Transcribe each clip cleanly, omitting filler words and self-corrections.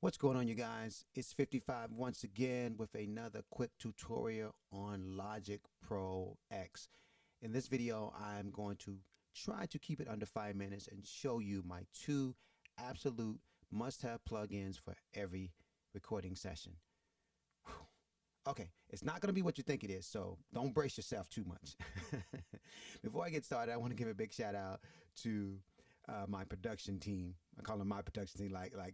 What's going on, you guys? It's 55 once again with another quick tutorial on Logic Pro X. In this video, I'm going to try to keep it under 5 minutes and show you my two absolute must-have plugins for every recording session. Whew. Okay, it's not going to be what you think it is, so don't brace yourself too much. Before I get started, I want to give a big shout out to my production team. I call them my production team, like I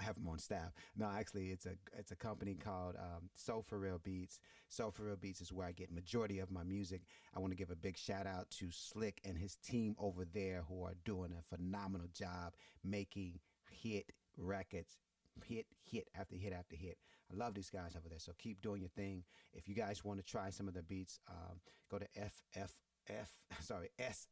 have them on staff. No, actually, it's a company called Soul For Real Beats. Soul For Real Beats is where I get majority of my music. I want to give a big shout out to Slick and his team over there who are doing a phenomenal job making hit records. Hit after hit after hit. I love these guys over there. So keep doing your thing. If you guys want to try some of the beats, go to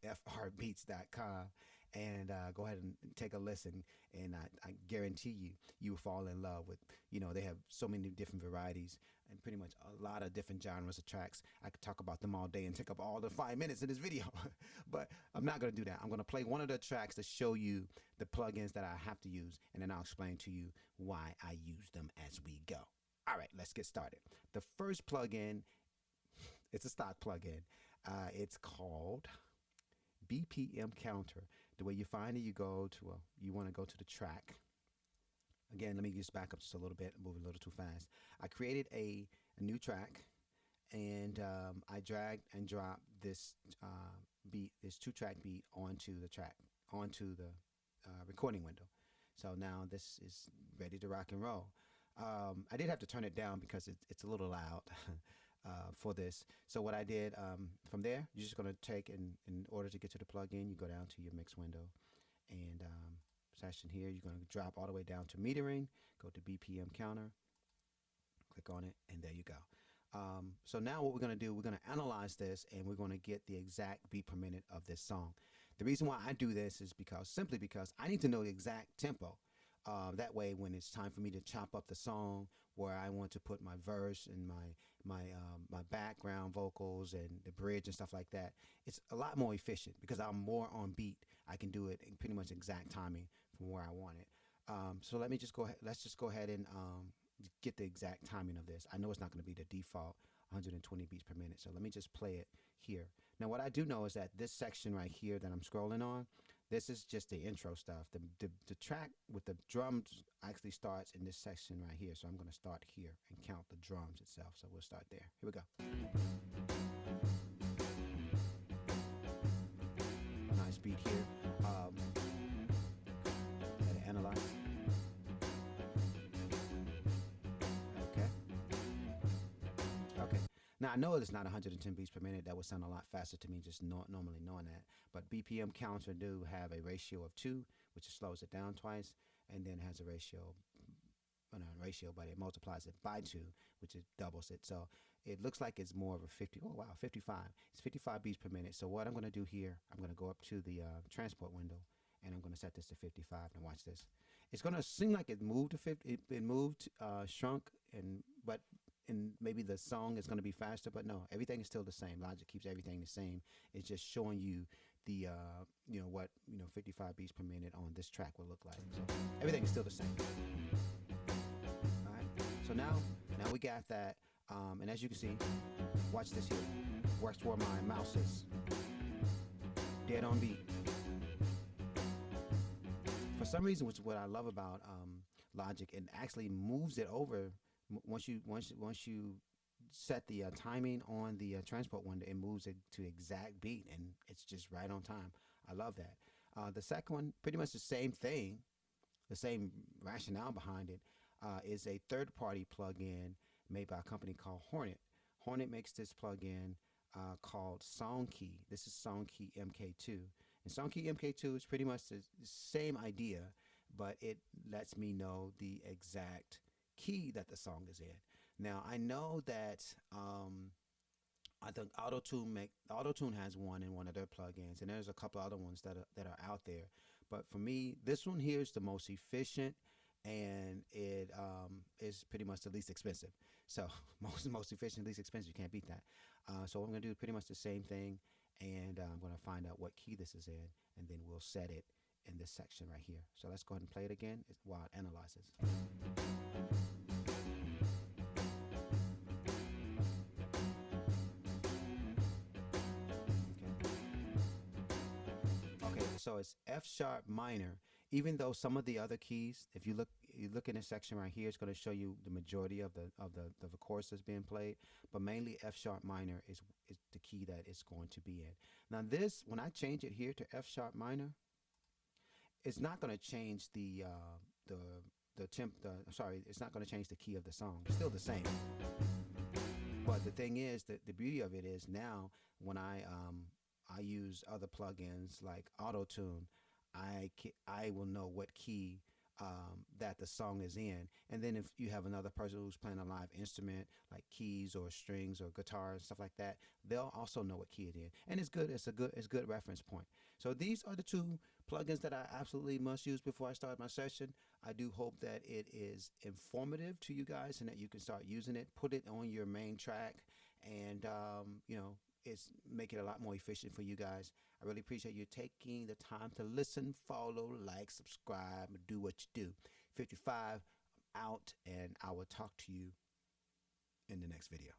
sfrbeats.com and go ahead and take a listen. And I guarantee you will fall in love with. They have so many different varieties and pretty much a lot of different genres of tracks. I could talk about them all day and take up all the 5 minutes in this video, but I'm not going to do that. I'm going to play one of the tracks to show you the plugins that I have to use, and then I'll explain to you why I use them as we go. All right, let's get started. The first plugin, it's a stock plugin. It's called BPM Counter. The way you find it, you want to go to the track. Again, let me just back up just a little bit, move a little too fast. I created a new track, and I dragged and dropped this beat, this 2-track beat onto the track, onto the recording window. So now this is ready to rock and roll. I did have to turn it down because it's a little loud for this. So what I did from there, you're just going to take, in order to get to the plugin, you go down to your mix window and session here. You're going to drop all the way down to metering, go to BPM Counter, click on it, and there you go. So now what we're going to do, we're going to analyze this and we're going to get the exact beat per minute of this song. The reason why I do this is simply because I need to know the exact tempo. That way, when it's time for me to chop up the song, where I want to put my verse and my background vocals and the bridge and stuff like that, it's a lot more efficient because I'm more on beat. I can do it in pretty much exact timing from where I want it. So let's just go ahead and get the exact timing of this. I know it's not going to be the default 120 beats per minute, so let me just play it here. Now, what I do know is that this section right here that I'm scrolling on, this is just the intro stuff. The track with the drums actually starts in this section right here. So I'm going to start here and count the drums itself. So we'll start there. Here we go. Nice beat here. Let it analyze. Okay. Now, I know it's not 110 beats per minute. That would sound a lot faster to me just normally knowing that. But BPM Counter do have a ratio of 2, which slows it down twice, and then has a ratio, well, not a ratio, but it multiplies it by 2, which it doubles it. So it looks like it's more of a 50. Oh, wow, 55. It's 55 beats per minute. So what I'm going to do here, I'm going to go up to the transport window, and I'm going to set this to 55. Now watch this. It's going to seem like it moved to 50. It moved, shrunk, but maybe the song is going to be faster, but no, everything is still the same. Logic keeps everything the same. It's just showing you the what 55 beats per minute on this track will look like. So everything is still the same. All right. So now we got that, and as you can see, watch this here. Works where my mouse is. Dead on beat. For some reason, which is what I love about Logic, it actually moves it over. Once you set the timing on the transport window, it moves it to exact beat, and it's just right on time. I love that. The second one, pretty much the same thing, the same rationale behind it, is a third-party plugin made by a company called Hornet. Hornet makes this plugin called Songkey. This is Songkey MK2. And Songkey MK2 is pretty much the same idea, but it lets me know the exact key that the song is in. Now, I know that I think Auto-Tune has one in one of their plugins, and there's a couple other ones that are out there. But for me, this one here is the most efficient, and it is pretty much the least expensive. So most efficient, least expensive. You can't beat that. So what I'm gonna do is pretty much the same thing, and I'm gonna find out what key this is in, and then we'll set it in this section right here. So let's go ahead and play it again while it analyzes. So it's F sharp minor. Even though some of the other keys, if you look in this section right here, it's going to show you the majority of the chorus that's being played, but mainly F sharp minor is the key that it's going to be in. Now this, when I change it here to F sharp minor, it's not going to change it's not going to change the key of the song. It's still the same. But the thing is that the beauty of it is now when I use other plugins like Auto Tune, I will know what key that the song is in, and then if you have another person who's playing a live instrument like keys or strings or guitar and stuff like that, they'll also know what key it is, and it's good. It's a good reference point. So these are the two plugins that I absolutely must use before I start my session. I do hope that it is informative to you guys and that you can start using it. Put it on your main track, and it's make it a lot more efficient for you guys. I really appreciate you taking the time to listen, follow, like, subscribe, do what you do. 55 out, and I will talk to you in the next video.